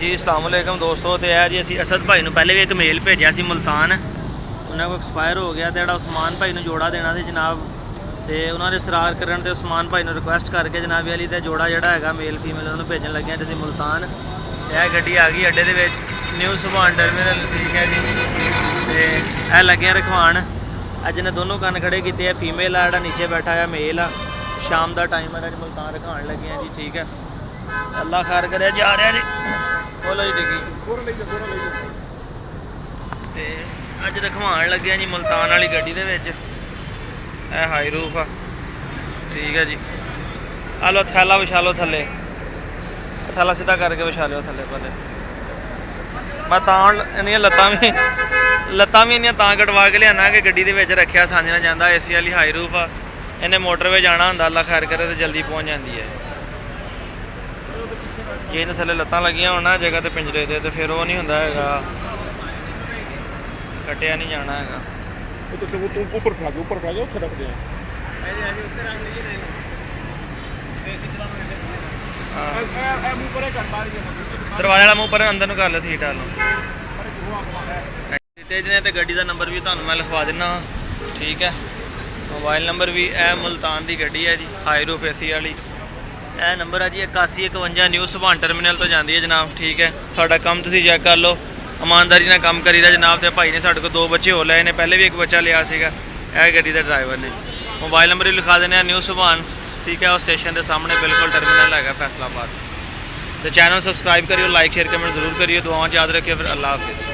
जी अस्सलाम वालेकुम दोस्तों। तो है जी असी असद भाई पहले भी एक मेल भेजा सी मुल्तान, उन्होंने को एक्सपायर हो गया। तो जोड़ा उस्मान भाई जोड़ा देना सी जनाब, तो उन्होंने सरार करन ते उस्मान भाई रिक्वेस्ट करके जनाब अली तो जोड़ा जोड़ा है मेल फीमेल उन्होंने भेजन लगे असी मुल्तान। यह गड्डी आ गई अड्डे के न्यू सुभान टर्मिनल, ठीक है जी। तो यह लगे रखवान, अज ने दोनों कन खड़े किए। फीमेल है जोड़ा नीचे बैठा है, मेल आ। शाम का टाइम है, मुल्तान रखान लगे हैं जी, ठीक है। अल्लाह खैर करे, जा रहा जी। बोलो जी डिगी ते अज रखवान लगे जी मुल्तान वाली गड्डी दे विच। यह हाई रूफ आ, ठीक है जी। आ लो थैला विछा लो थले, थैला सीधा करके विछा लो थले। पहले मैं तां लत्तां भी इन्नियां तां कटवा के लियाना कि गड्डी दे विच रखिया आसानी नाल जांदा। एसी वाली हाई रूफ आ, इन्हें मोटरवे जाना हुंदा, अल्लाह खैर करे तो जल्दी पहुँच जाती है। जे इन थले लत्तां लगियां होना जगह तो पिंजरे दे तो फिर वो नहीं होंदा हैगा, कटिया नहीं जाना हैगा। दरवाजा मुँह पर अंदर नूं कर लो, सीट वालों ने। तो गड्डी का नंबर भी तुहानूं मैं लिखवा दिना, ठीक है। मोबाइल नंबर भी ए मुल्तान की गड्डी है जी, हाई रूफ एसी वाली। यह नंबर है जी 8151 न्यू सुभान टर्मिनल तो जाती है जनाब, ठीक है। साडा काम तुसीं चैक कर लो, ईमानदारी नाल काम करीदा जनाब। तो भाई ने साडे को 2 बच्चे हो लए ने, पहले भी एक बच्चा लिया सीगा। यह गड्डी का ड्राइवर ने मोबाइल नंबर भी लिखा देने, न्यू सुभान, ठीक है। और स्टेशन के सामने बिल्कुल टर्मिनल है फैसलाबाद। तो चैनल सबसक्राइब करियो, लाइक शेयर कमेंट जरूर करिए, दुआओं याद रखिए। फिर अल्लाह हाफिज़।